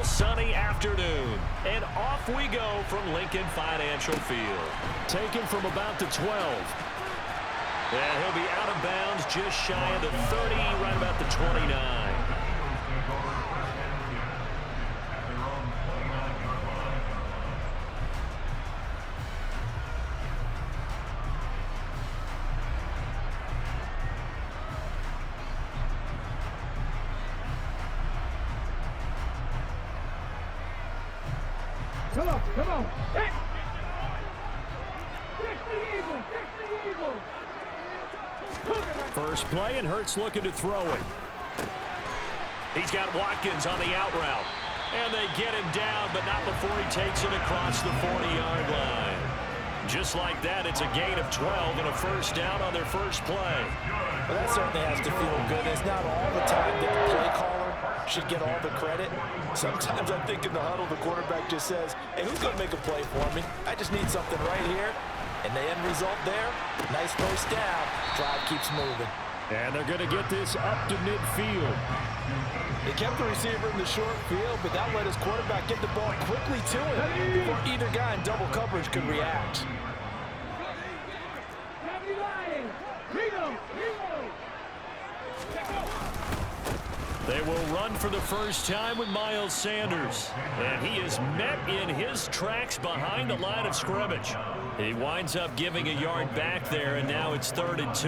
sunny afternoon. And off we go from Lincoln Financial Field. Taken from about the 12. And he'll be out of bounds just shy of the 30, right about the 29. Come on, come on. Hey. Catch the eagle, catch the eagle. First play, and Hurts looking to throw it. He's got Watkins on the out route. And they get him down, but not before he takes it across the 40-yard line. Just like that, it's a gain of 12 and a first down on their first play. Well, that certainly has to feel good. It's not all the time that the play caller should get all the credit. Sometimes I think in the huddle, the quarterback just says, hey, who's going to make a play for me? I just need something right here. And the end result there, nice first down. Drive keeps moving. And they're going to get this up to midfield. They kept the receiver in the short field, but that let his quarterback get the ball quickly to him before either guy in double coverage could react. They will run for the first time with Miles Sanders. And he is met in his tracks behind the line of scrimmage. He winds up giving a yard back there, and now it's 3rd and 2.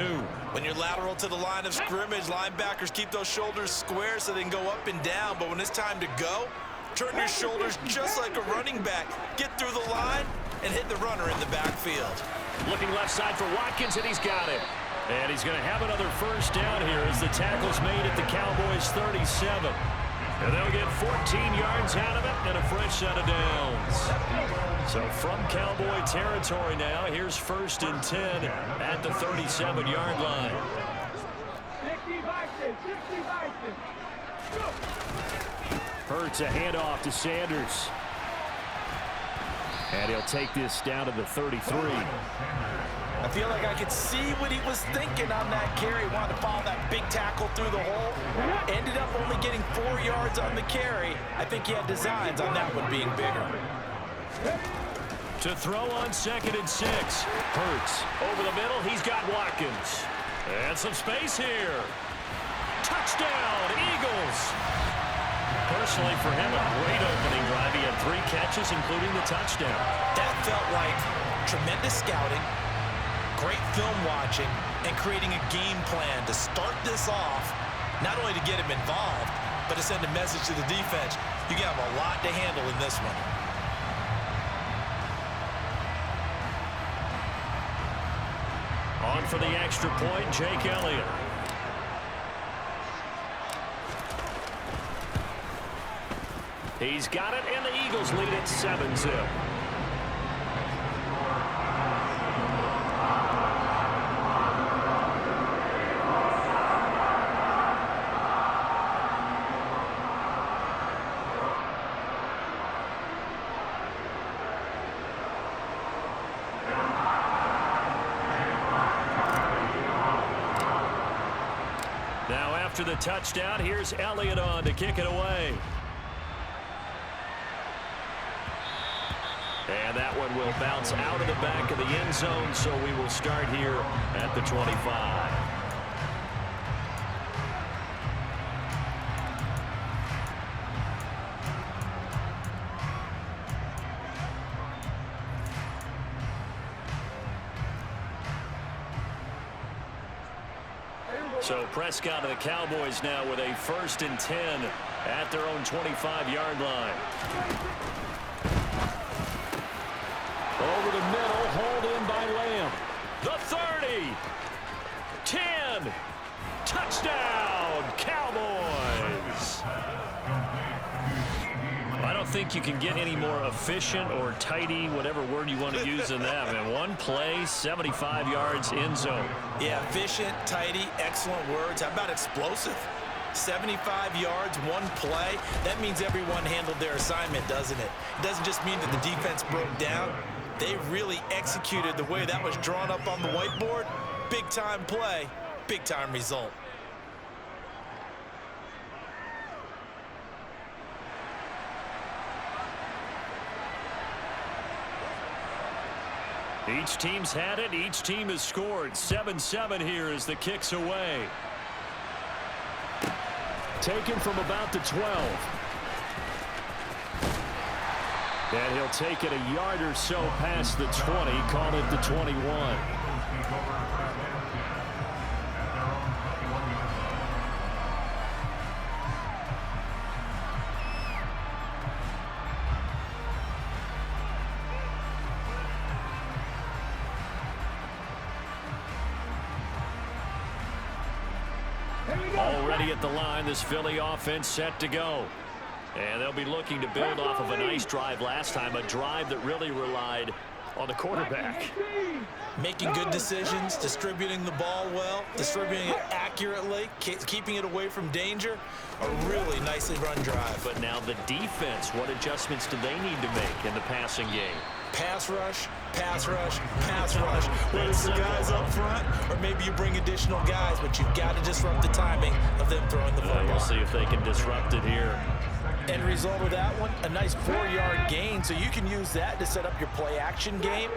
When you're lateral to the line of scrimmage, linebackers keep those shoulders square so they can go up and down. But when it's time to go, turn your shoulders just like a running back. Get through the line and hit the runner in the backfield. Looking left side for Watkins, and he's got it. And he's going to have another first down here as the tackle's made at the Cowboys' 37. And they'll get 14 yards out of it and a fresh set of downs. So from Cowboy territory now, here's 1st and 10 at the 37-yard line. Hurts a handoff to Sanders. And he'll take this down to the 33. I feel like I could see what he was thinking on that carry. Wanted to follow that big tackle through the hole. Ended up only getting 4 yards on the carry. I think he had designs on that one being bigger. To throw on 2nd and 6. Hurts over the middle. He's got Watkins. And some space here. Touchdown, Eagles. Personally, for him, a great opening drive. He had 3 catches, including the touchdown. That felt like tremendous scouting, great film watching, and creating a game plan to start this off, not only to get him involved, but to send a message to the defense. You have a lot to handle in this one. On for the extra point, Jake Elliott. He's got it, and the Eagles lead it 7-0. Now after the touchdown, here's Elliott on to kick it away. And that one will bounce out of the back of the end zone, so we will start here at the 25. So Prescott and the Cowboys now with a 1st and 10 at their own 25-yard line. Over the middle, hauled in by Lamb. The 30. 10. Touchdown, Cowboys. I don't think you can get any more efficient or tidy, whatever word you want to use in that. And one play, 75 yards in zone. Yeah, efficient, tidy, excellent words. How about explosive? 75 yards, one play. That means everyone handled their assignment, doesn't it? It doesn't just mean that the defense broke down. They really executed the way that was drawn up on the whiteboard. Big-time play, big-time result. Each team's had it. Each team has scored. 7-7 here as the kick's away. Taken from about the 12. And he'll take it a yard or so past the 20. Call it the 21. Already at the line, this Philly offense set to go. And they'll be looking to build off of a nice drive last time, a drive that really relied on the quarterback. Making good decisions, distributing the ball well, distributing it accurately, keeping it away from danger. A really nicely run drive. But now the defense, what adjustments do they need to make in the passing game? Pass rush, pass rush, pass rush. Whether it's the guys up front or maybe you bring additional guys, but you've got to disrupt the timing of them throwing the football. We'll see if they can disrupt it here. End result of that one, a nice 4-yard gain, so you can use that to set up your play-action game,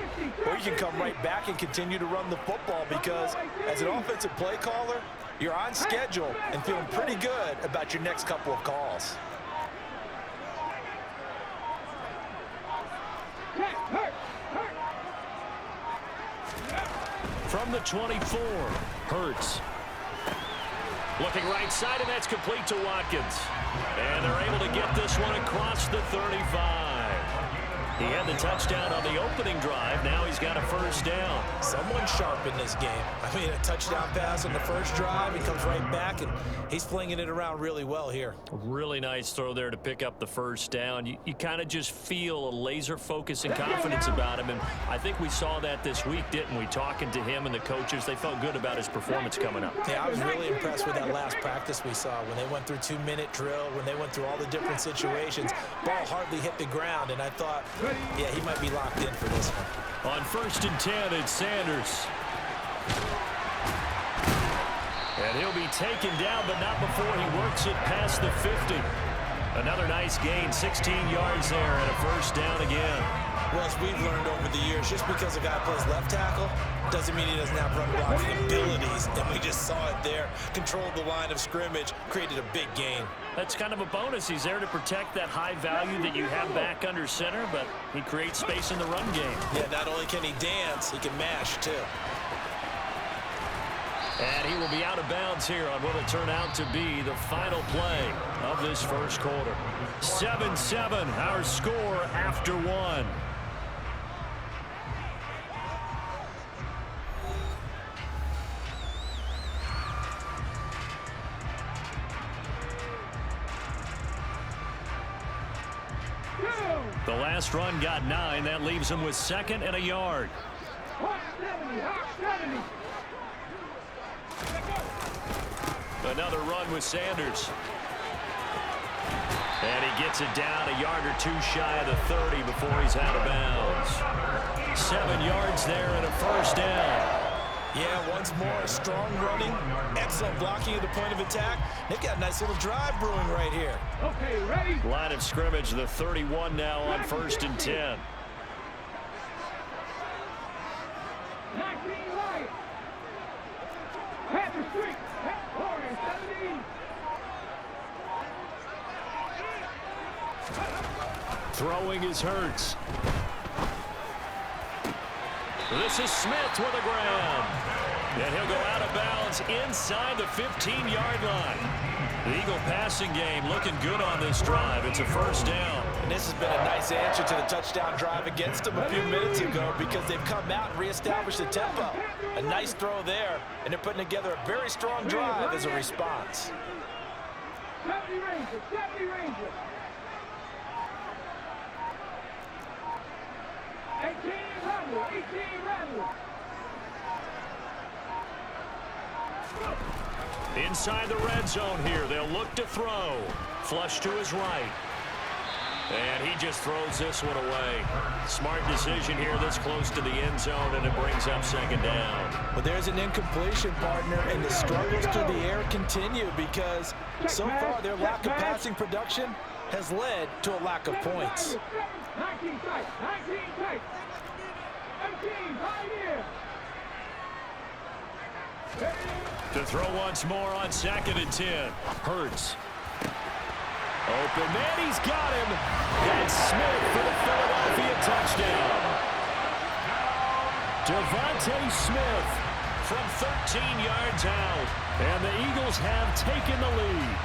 or you can come right back and continue to run the football because as an offensive play caller, you're on schedule and feeling pretty good about your next couple of calls. From the 24, Hurts. Looking right side, and that's complete to Watkins. And they're able to get this one across the 35. He had the touchdown on the opening drive. Now he's got a first down. Someone sharp in this game. I mean, a touchdown pass on the first drive. He comes right back, and he's flinging it around really well here. A really nice throw there to pick up the first down. You kind of just feel a laser focus and confidence about him, and I think we saw that this week, didn't we? Talking to him and the coaches, they felt good about his performance coming up. Yeah, I was really impressed with that last practice we saw when they went through 2-minute drill, when they went through all the different situations. Ball hardly hit the ground, and I thought, yeah, he might be locked in for this one. On 1st and 10, it's Sanders. And he'll be taken down, but not before he works it past the 50. Another nice gain, 16 yards there, and a first down again. Well, as we've learned over the years, just because a guy plays left tackle doesn't mean he doesn't have run blocking abilities, and we just saw it there. Controlled the line of scrimmage, created a big gain. That's kind of a bonus. He's there to protect that high value that you have back under center, but he creates space in the run game. Yeah, not only can he dance, he can mash, too. And he will be out of bounds here on what will turn out to be the final play of this first quarter. 7-7, our score after one. The last run got 9. That leaves him with 2nd and a yard. Another run with Sanders. And he gets it down a yard or two shy of the 30 before he's out of bounds. 7 yards there and a first down. Yeah, once more, strong running, excellent blocking at the point of attack. They've got a nice little drive brewing right here. Okay, ready? Line of scrimmage, the 31 now on 1st and 10. 19 right. Pass the street. Corner 17. Throwing is Hurts. This is Smith with a grab. And he'll go out of bounds inside the 15-yard line. The Eagle passing game looking good on this drive. It's a first down. And this has been a nice answer to the touchdown drive against them a few minutes ago because they've come out and reestablished the tempo. A nice throw there, and they're putting together a very strong drive as a response. 70 Rangers, 70 Rangers. 18 Rebel, 18 Rebel. Inside the red zone here, they'll look to throw. Flush to his right. And he just throws this one away. Smart decision here this close to the end zone, and it brings up 2nd down. But there's an incompletion, partner, and the struggles through the air continue because so far their lack of passing production has led to a lack of points. 19 tight, 19 tight. 18, Pioneer. To throw once more on 2nd and 10. Hurts. Open man, he's got him. That's Smith for the Philadelphia touchdown. Devontae Smith from 13 yards out. And the Eagles have taken the lead.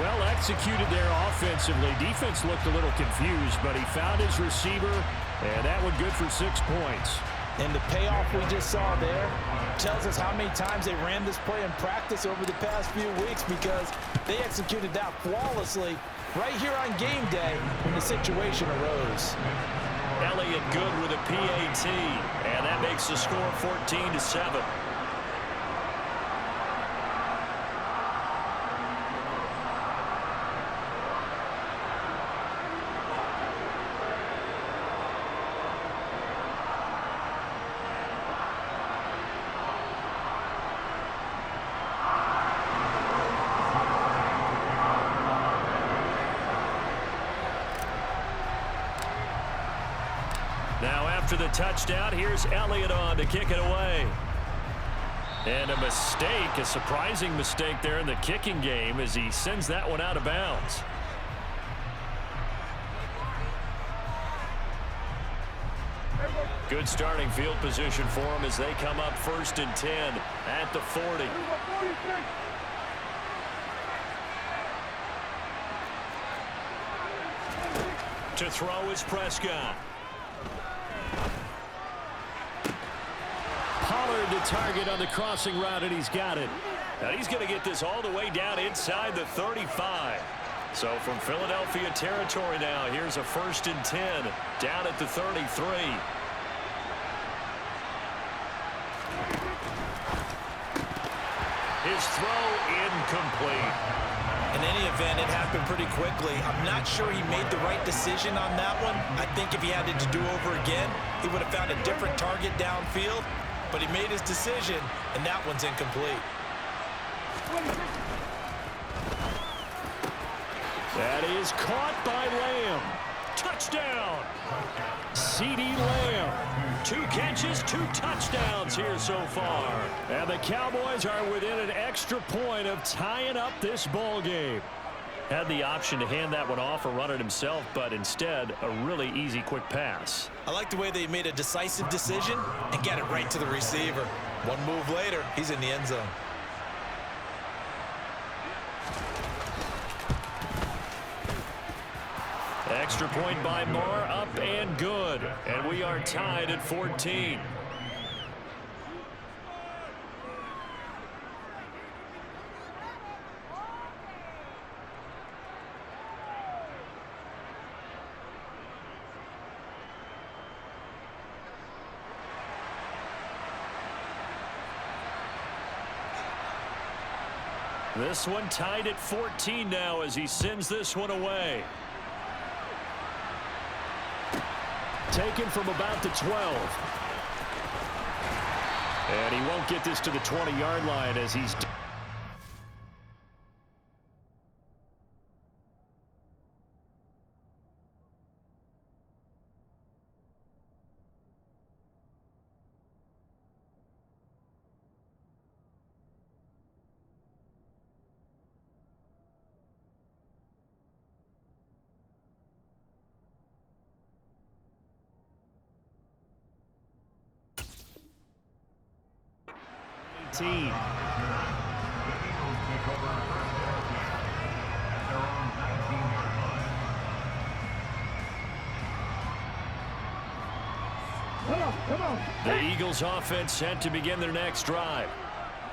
Well executed there offensively. Defense looked a little confused, but he found his receiver, and that one good for 6 points. And the payoff we just saw there tells us how many times they ran this play in practice over the past few weeks, because they executed that flawlessly right here on game day when the situation arose. Elliott good with a PAT, and that makes the score 14-7. Now after the touchdown, here's Elliott on to kick it away. And a mistake, a surprising mistake there in the kicking game as he sends that one out of bounds. Good starting field position for him as they come up 1st and 10 at the 40. To throw is Prescott. Pollard to target on the crossing route, and he's got it. Now he's going to get this all the way down inside the 35. So from Philadelphia territory now, here's a 1st and 10 down at the 33. His throw incomplete. In any event, it happened pretty quickly. I'm not sure he made the right decision on that one. I think if he had it to do over again, he would have found a different target downfield. But he made his decision, and that one's incomplete. That is caught by Lamb. Touchdown! CeeDee Lamb. 2 catches, 2 touchdowns here so far. And the Cowboys are within an extra point of tying up this ball game. Had the option to hand that one off or run it himself, but instead, a really easy quick pass. I like the way they made a decisive decision and get it right to the receiver. One move later, he's in the end zone. Extra point by Moore, up and good. And we are tied at 14. This one tied at 14 now as he sends this one away. Taken from about the 12. And he won't get this to the 20-yard line as he's... team. Come on. The Eagles offense set to begin their next drive.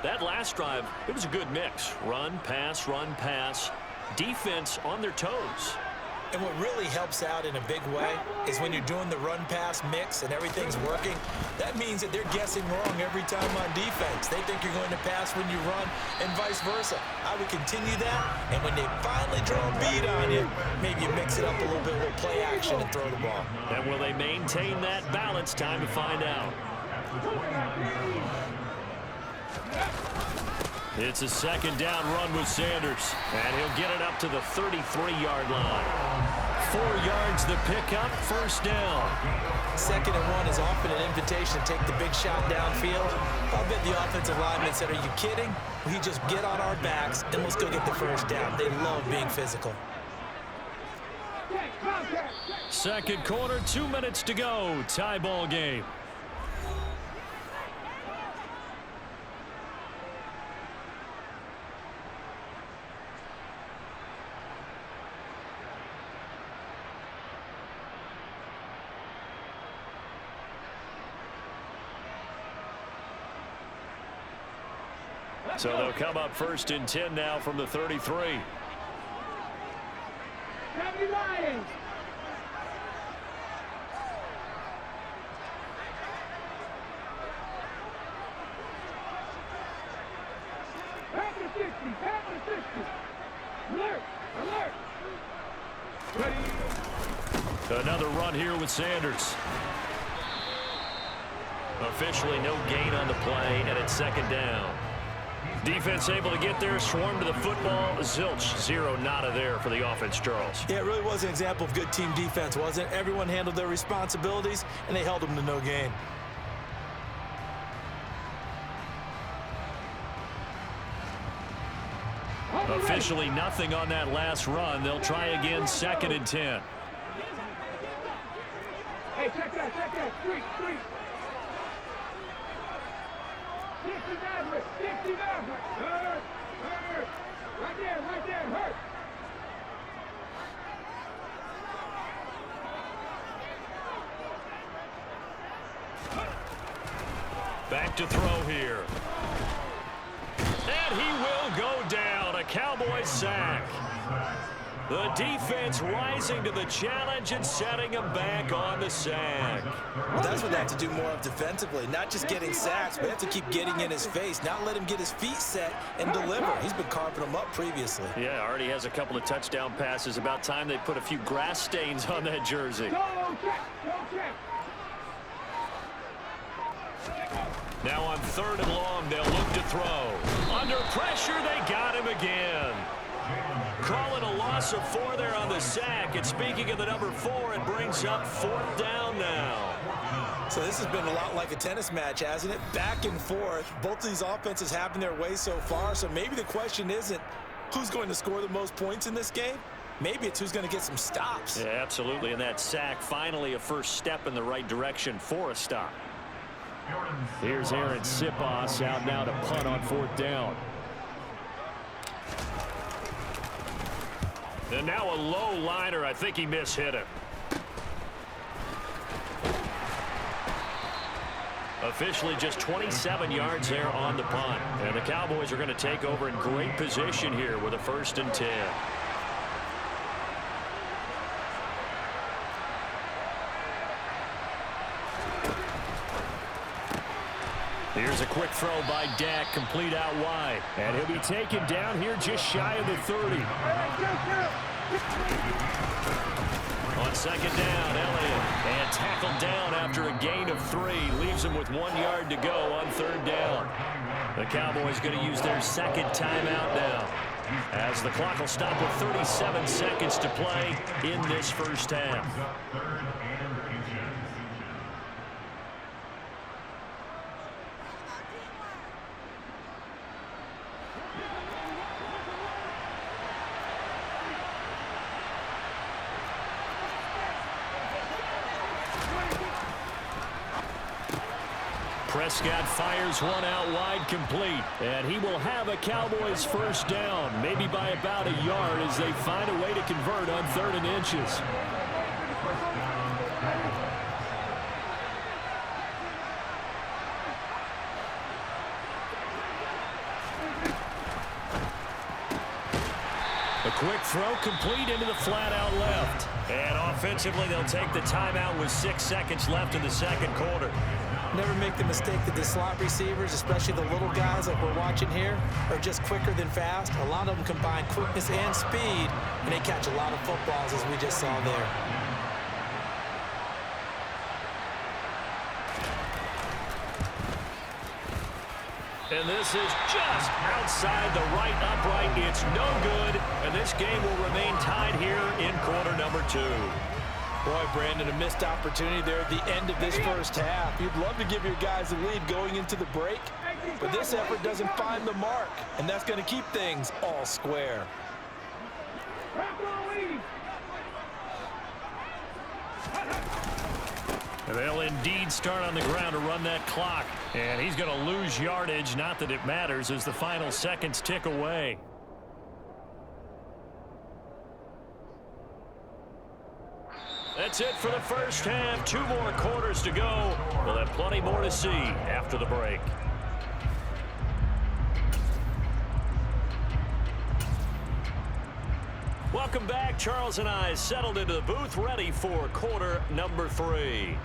That last drive, it was a good mix. Run, pass, defense on their toes. And what really helps out in a big way is when you're doing the run-pass mix and everything's working, that means that they're guessing wrong every time on defense. They think you're going to pass when you run and vice versa. I would continue that, and when they finally draw a bead on you, maybe you mix it up a little bit with play action and throw the ball. And will they maintain that balance? Time to find out. It's a second down run with Sanders, and he'll get it up to the 33-yard line. 4 yards the pickup, first down. 2nd and 1 is often an invitation to take the big shot downfield. I'll bet the offensive linemen said, are you kidding? We just get on our backs and let's go get the first down. They love being physical. Second quarter, 2 minutes to go. Tie ball game. So they'll come up 1st and 10 now from the 33. Lions. Back to 60. Back to 60. Alert. Alert. Ready. Another run here with Sanders. Officially no gain on the play, and it's 2nd down. Defense able to get there, swarm to the football. Zilch, 0 nada there for the offense, Charles. Yeah, it really was an example of good team defense, wasn't it? Everyone handled their responsibilities, and they held them to no gain. Officially nothing on that last run. They'll try again, 2nd and 10. Hey, check that. Street. 69. Hurt. Right there, hurt. Back to throw here. And he will go down. A Cowboys sack. The defense rising to the challenge and setting him back on the sack. Well, that's what they have to do more of defensively. Not just getting sacks, but they have to keep getting in his face. Not let him get his feet set and deliver. He's been carving them up previously. Yeah, already has a couple of touchdown passes. About time they put a few grass stains on that jersey. Go check. Now on 3rd and long, they'll look to throw. Under pressure, they got him again. Calling a loss of 4 there on the sack. And speaking of the number 4, it brings up 4th down now. So this has been a lot like a tennis match, hasn't it? Back and forth. Both of these offenses having their way so far. So maybe the question isn't who's going to score the most points in this game. Maybe it's who's going to get some stops. Yeah, absolutely. And that sack, finally a first step in the right direction for a stop. Here's Aaron Sipos out now to punt on 4th down. And now a low liner. I think he mishit him. Officially just 27 yards there on the punt. And the Cowboys are going to take over in great position here with a 1st and 10. Here's a quick throw by Dak, complete out wide. And he'll be taken down here just shy of the 30. On 2nd down, Elliott. And tackled down after a gain of 3. Leaves him with 1 yard to go on 3rd down. The Cowboys going to use their 2nd timeout now, as the clock will stop with 37 seconds to play in this first half. Prescott fires one out wide, complete. And he will have a Cowboys first down, maybe by about a yard, as they find a way to convert on 3rd and inches. A quick throw complete into the flat out left. And offensively, they'll take the timeout with 6 seconds left in the 2nd quarter. Never make the mistake that the slot receivers, especially the little guys like we're watching here, are just quicker than fast. A lot of them combine quickness and speed, and they catch a lot of footballs, as we just saw there. And this is just outside the right upright. It's no good, and this game will remain tied here in quarter number 2. Boy, Brandon, a missed opportunity there at the end of this first half. You'd love to give your guys a lead going into the break, but this effort doesn't find the mark, and that's going to keep things all square. They'll indeed start on the ground to run that clock, and he's going to lose yardage. Not that it matters as the final seconds tick away. That's it for the first half. 2 more quarters to go. We'll have plenty more to see after the break. Welcome back. Charles and I settled into the booth, ready for quarter number 3.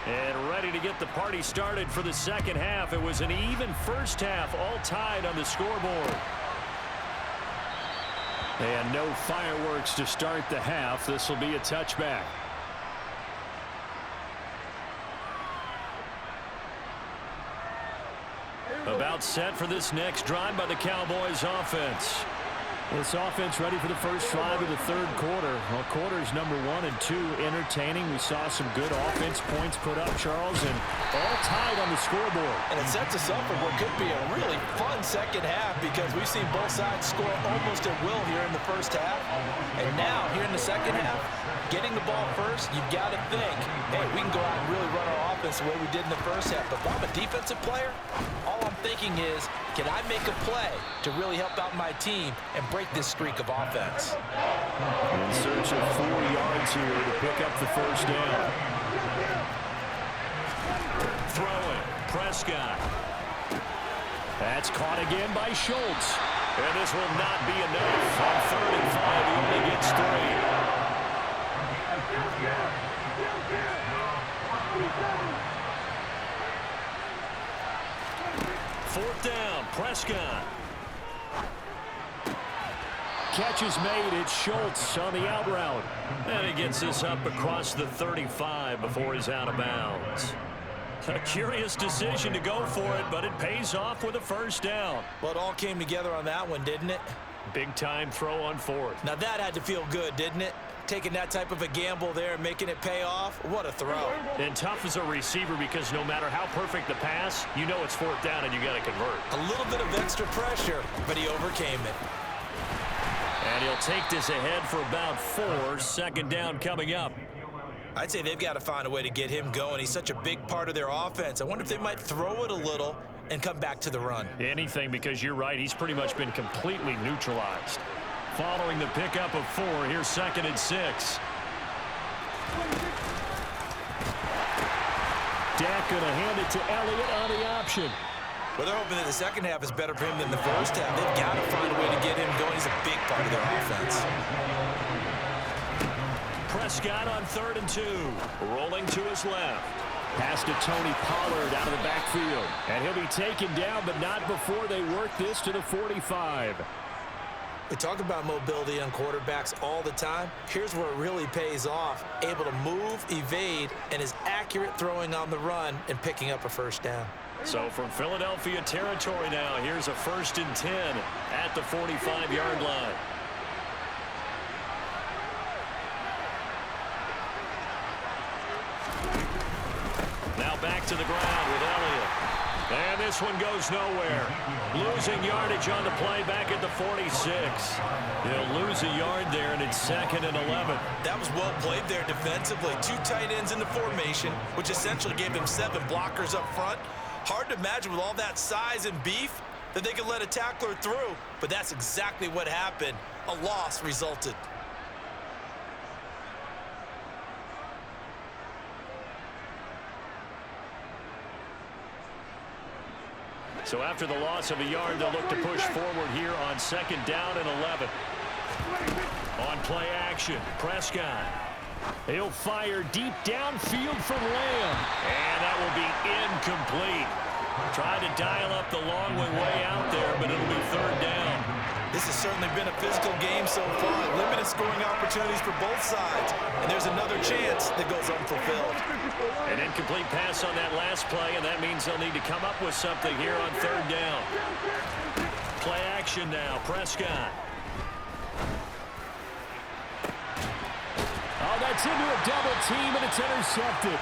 And ready to get the party started for the second half. It was an even first half, all tied on the scoreboard. And no fireworks to start the half. This will be a touchback. About set for this next drive by the Cowboys offense. This offense ready for the first drive of the third quarter. Well, quarters number 1 and 2 entertaining. We saw some good offense points put up, Charles, and all tied on the scoreboard. And it sets us up for what could be a really fun second half because we've seen both sides score almost at will here in the first half. And now, here in the second half, getting the ball first, you've got to think, hey, we can go out and really run our offense the way we did in the first half. But if I'm a defensive player, all I'm thinking is, can I make a play to really help out my team and break this streak of offense? In search of 4 yards here to pick up the first down. Throwing, Prescott. That's caught again by Schultz. And this will not be enough. On 3rd and 5, he only gets 3. Fourth down, Prescott. Catch is made. It's Schultz on the out route. And he gets this up across the 35 before he's out of bounds. A curious decision to go for it, but it pays off with a first down. Well, it all came together on that one, didn't it? Big time throw on 4th. Now that had to feel good, didn't it? Taking that type of a gamble there and making it pay off. What a throw. And tough as a receiver because no matter how perfect the pass, you know it's 4th down and you got to convert. A little bit of extra pressure, but he overcame it. And he'll take this ahead for about 4. 2nd down coming up. I'd say they've got to find a way to get him going. He's such a big part of their offense. I wonder if they might throw it a little and come back to the run. Anything, because you're right. He's pretty much been completely neutralized. Following the pickup of 4, here's 2nd and 6. Dak going to hand it to Elliott on the option. Well, they're hoping that the second half is better for him than the first half. They've got to find a way to get him going. He's a big part of their offense. Prescott on 3rd and 2. Rolling to his left. Pass to Tony Pollard out of the backfield. And he'll be taken down, but not before they work this to the 45. We talk about mobility on quarterbacks all the time. Here's where it really pays off. Able to move, evade, and is accurate throwing on the run and picking up a first down. So from Philadelphia territory now, here's a 1st and 10 at the 45-yard line. Now back to the ground with Elliott. And this one goes nowhere. Losing yardage on the play back at the 46. They'll lose a yard there, and it's 2nd and 11. That was well played there defensively. 2 tight ends in the formation, which essentially gave him 7 blockers up front. Hard to imagine with all that size and beef that they could let a tackler through, but that's exactly what happened. A loss resulted. So after the loss of a yard, they'll look to push forward here on 2nd down and 11. On play action, Prescott. He'll fire deep downfield from Lamb. And that will be incomplete. Tried to dial up the long way out there, but it'll be 3rd down. This has certainly been a physical game so far. Limited scoring opportunities for both sides. And there's another chance that goes unfulfilled. An incomplete pass on that last play, and that means they'll need to come up with something here on third down. Play action now. Prescott. Oh, that's into a double team, and it's intercepted.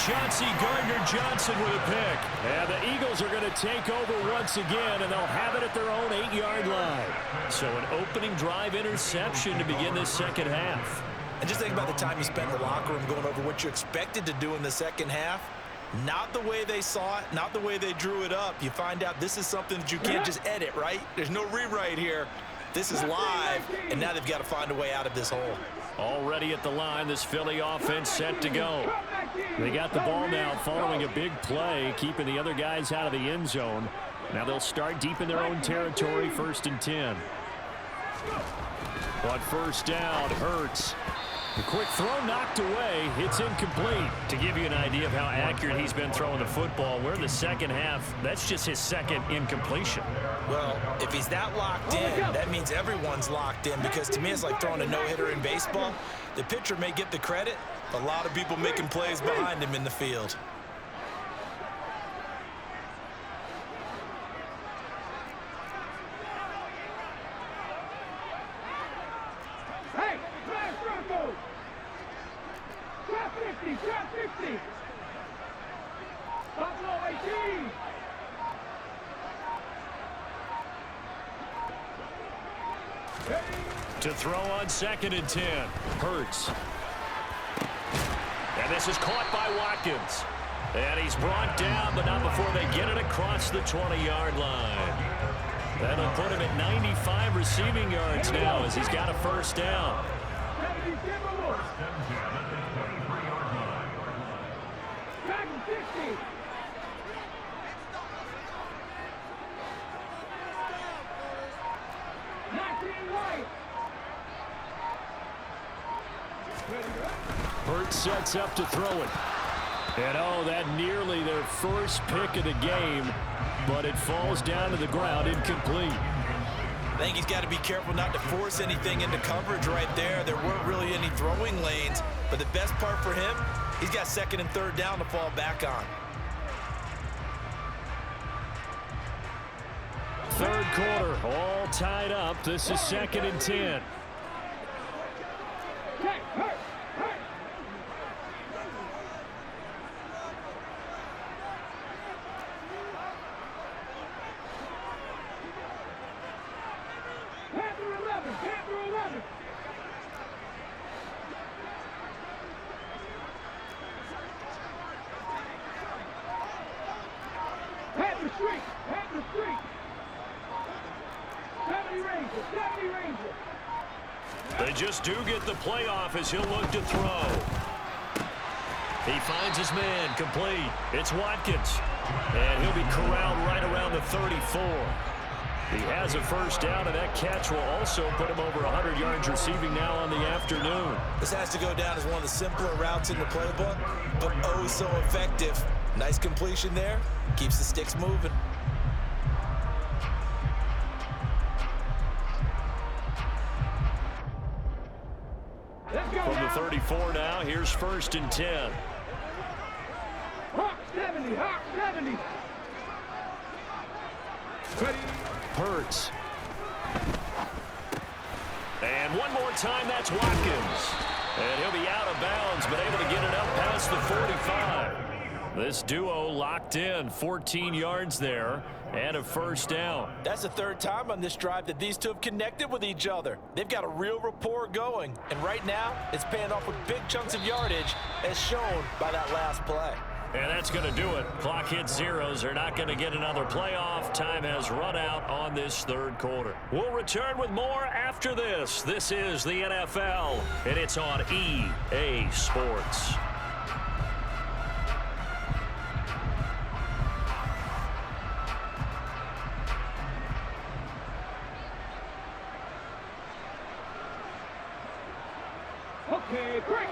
Chauncey Gardner-Johnson with a pick. And the Eagles are going to take over once again, and they'll have it at their own 8-yard line. So an opening drive interception to begin this second half. And just think about the time you spent in the locker room going over what you expected to do in the second half. Not the way they saw it, not the way they drew it up. You find out this is something that you can't just edit, right? There's no rewrite here. This is live, and now they've got to find a way out of this hole. Already at the line, this Philly offense set to go. They got the ball now following a big play, keeping the other guys out of the end zone. Now they'll start deep in their own territory, 1st and 10. On first down, Hurts. The quick throw knocked away. It's incomplete. To give you an idea of how accurate he's been throwing the football, we're in the second half. That's just his second incompletion. Well, if he's that locked in, that means everyone's locked in, because to me it's like throwing a no-hitter in baseball. The pitcher may get the credit, but a lot of people making plays behind him in the field. Hey, flash Bronco! Drop 50, drop 50! Buffalo 18! To throw on 2nd and 10. Hurts. And this is caught by Watkins. And he's brought down, but not before they get it across the 20-yard line. That'll put him at 95 receiving yards now as he's got a first down. Hurts sets up to throw it. And oh, that nearly their first pick of the game, but it falls down to the ground incomplete. I think he's got to be careful not to force anything into coverage right there. There weren't really any throwing lanes, but the best part for him, he's got 2nd and 3rd down to fall back on. Third quarter, all tied up. This is 2nd and 10. They just do get the playoff as he'll look to throw. He finds his man, complete. It's Watkins. And he'll be corralled right around the 34. He has a first down, and that catch will also put him over 100 yards receiving now on the afternoon. This has to go down as one of the simpler routes in the playbook, but oh so effective. Nice completion there. Keeps the sticks moving. From the 34 now, here's 1st and 10. Hawk 70, Hawk 70. Hurts. And one more time, that's Watkins. And he'll be out of bounds, but able to get it up past the 45. This duo locked in, 14 yards there, and a first down. That's the 3rd time on this drive that these two have connected with each other. They've got a real rapport going, and right now it's paying off with big chunks of yardage, as shown by that last play. And that's going to do it. Clock hits zeros. They're not going to get another playoff. Time has run out on this third quarter. We'll return with more after this. This is the NFL, and it's on EA Sports. Okay, break.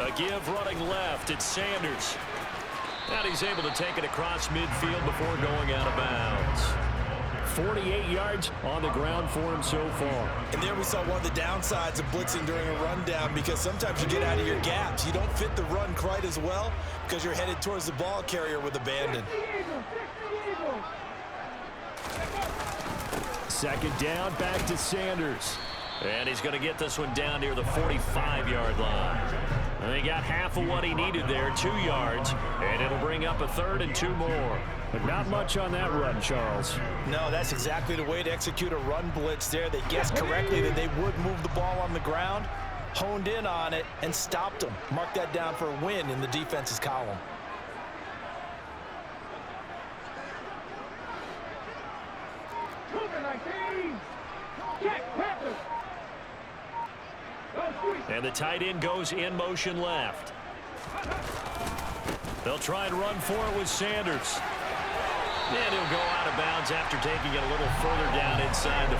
A give running left. It's Sanders. And he's able to take it across midfield before going out of bounds. 48 yards on the ground for him so far. And there we saw one of the downsides of blitzing during a rundown, because sometimes you get out of your gaps. You don't fit the run quite as well because you're headed towards the ball carrier with abandon. Second down, back to Sanders. And he's going to get this one down near the 45-yard line. And he got half of what he needed there, 2 yards, and it'll bring up a 3rd and 2 more. But not much on that run, Charles. No, that's exactly the way to execute a run blitz there. They guessed correctly that they would move the ball on the ground, honed in on it, and stopped them. Mark that down for a win in the defense's column. And the tight end goes in motion left. They'll try and run for it with Sanders. And he'll go out of bounds after taking it a little further down inside the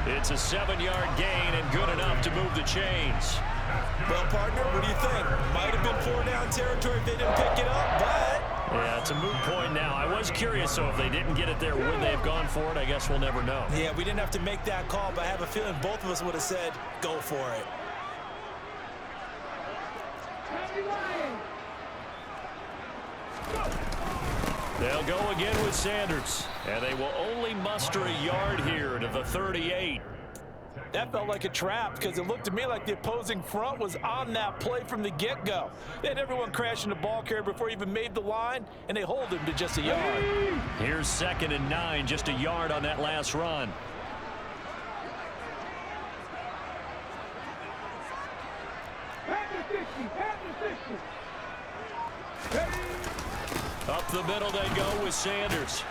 40. It's a 7-yard gain and good enough to move the chains. Well, partner, what do you think? Might have been 4-down territory if they didn't pick it up, but... Yeah, it's a moot point now. I was curious, so if they didn't get it there, would they have gone for it? I guess we'll never know. Yeah, we didn't have to make that call, but I have a feeling both of us would have said, go for it. They'll go again with Sanders, and they will only muster a yard here to the 38. That felt like a trap because it looked to me like the opposing front was on that play from the get-go. They had everyone crashing the ball carrier before he even made the line, and they hold him to just a yard. Here's 2nd and 9, just a yard on that last run. Up the middle they go with Sanders.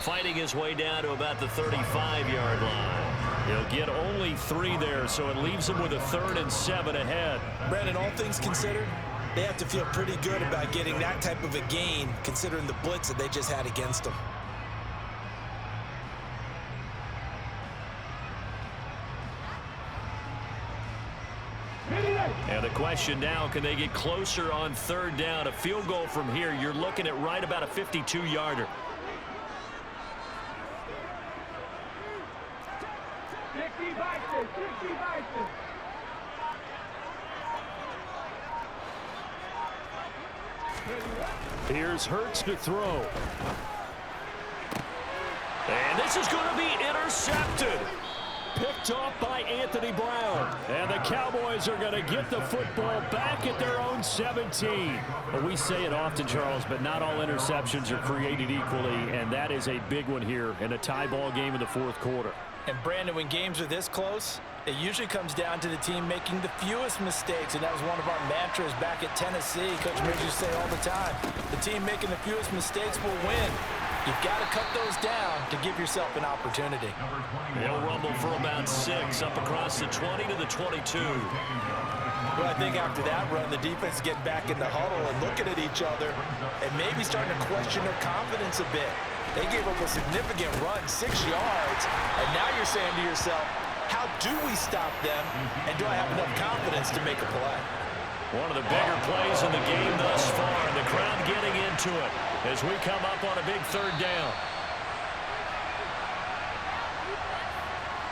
Fighting his way down to about the 35-yard line. He'll get only 3 there, so it leaves him with a 3rd and 7 ahead. Brandon, all things considered, they have to feel pretty good about getting that type of a gain, considering the blitz that they just had against them. And the question now, can they get closer on 3rd down? A field goal from here, you're looking at right about a 52-yarder. Here's Hurts to throw. And this is going to be intercepted. Picked off by Anthony Brown. And the Cowboys are going to get the football back at their own 17. Well, we say it often, Charles, but not all interceptions are created equally, and that is a big one here in a tie ball game in the 4th quarter. And Brandon, when games are this close, it usually comes down to the team making the fewest mistakes, and that was one of our mantras back at Tennessee. Coach Midge used to say all the time, the team making the fewest mistakes will win. You've got to cut those down to give yourself an opportunity. They'll rumble for about 6 up across the 20 to the 22. Well, I think after that run, the defense is getting back in the huddle and looking at each other and maybe starting to question their confidence a bit. They gave up a significant run, 6 yards, and now you're saying to yourself, how do we stop them, and do I have enough confidence to make a play? One of the bigger plays in the game thus far, and the crowd getting into it as we come up on a big 3rd down.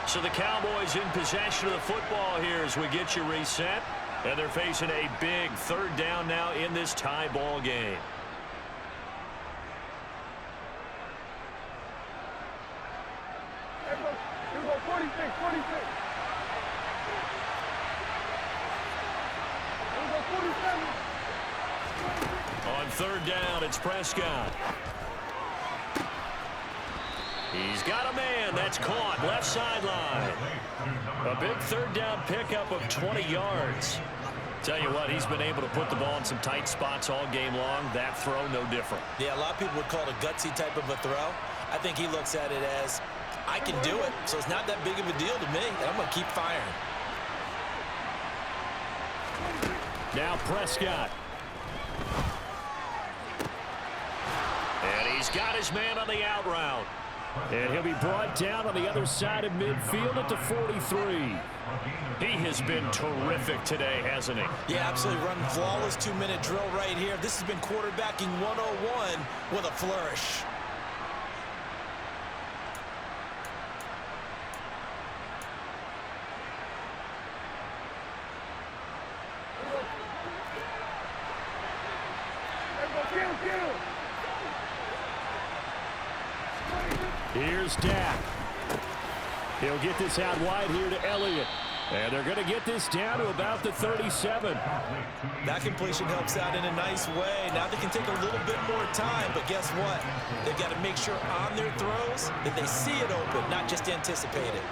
So the Cowboys in possession of the football here as we get you reset, and they're facing a big 3rd down now in this tie ball game. Here we go, 46. On 3rd down, it's Prescott. He's got a man. That's caught. Left sideline. A big 3rd down pickup of 20 yards. Tell you what, he's been able to put the ball in some tight spots all game long. That throw, no different. Yeah, a lot of people would call it a gutsy type of a throw. I think he looks at it as, I can do it, so it's not that big of a deal to me, and I'm going to keep firing. Now Prescott. And he's got his man on the out route. And he'll be brought down on the other side of midfield at the 43. He has been terrific today, hasn't he? Yeah, absolutely. Running flawless 2-minute drill right here. This has been quarterbacking 101 with a flourish. Here's Dak. He'll get this out wide here to Elliott. And they're going to get this down to about the 37. That completion helps out in a nice way. Now they can take a little bit more time, but guess what? They've got to make sure on their throws that they see it open, not just anticipate it.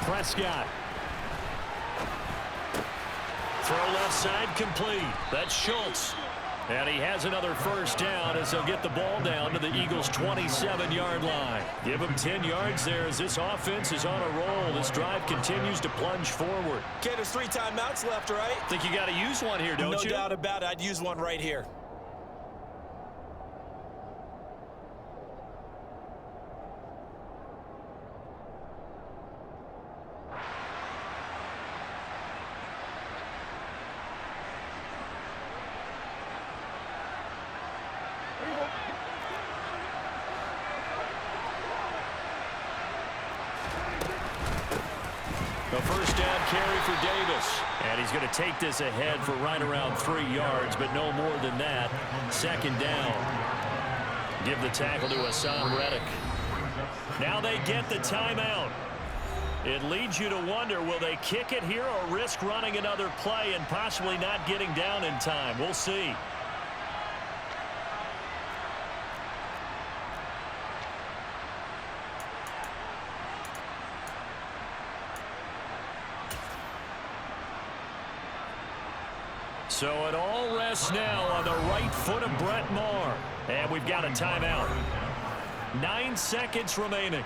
Prescott. Throw left side complete. That's Schultz. And he has another first down as they'll get the ball down to the Eagles' 27-yard line. Give them 10 yards there as this offense is on a roll. This drive continues to plunge forward. Okay, there's 3 timeouts left, right? Think you got to use one here, don't you? No doubt about it. I'd use one right here. A first down carry for Davis. And he's going to take this ahead for right around 3 yards, but no more than that. Second down. Give the tackle to Hassan Reddick. Now they get the timeout. It leads you to wonder, will they kick it here or risk running another play and possibly not getting down in time? We'll see. So it all rests now on the right foot of Brett Maher. And we've got a timeout. 9 seconds remaining.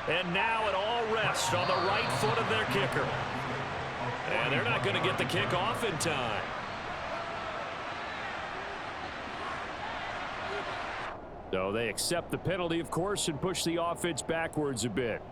And now it all rests on the right foot of their kicker. And they're not going to get the kick off in time. So they accept the penalty, of course, and push the offense backwards a bit.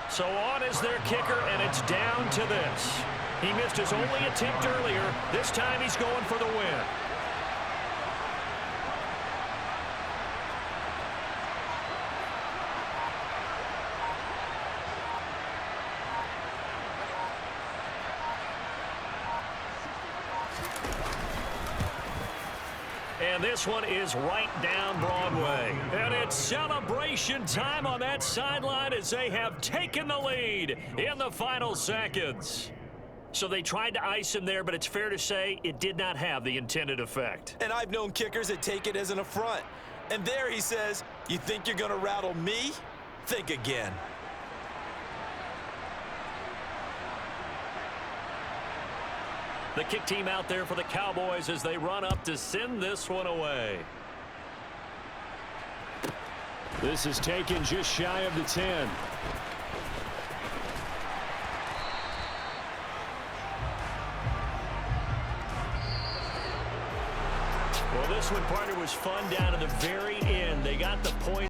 So on is their kicker, and it's down to this. He missed his only attempt earlier. This time he's going for the win. And this one is right down Broadway. And it's celebration time on that sideline as they have taken the lead in the final seconds. So they tried to ice him there, but it's fair to say it did not have the intended effect. And I've known kickers that take it as an affront. And there he says, you think you're going to rattle me? Think again. The kick team out there for the Cowboys as they run up to send this one away. This is taken just shy of the 10. This one, partner, was fun down to the very end. They got the point.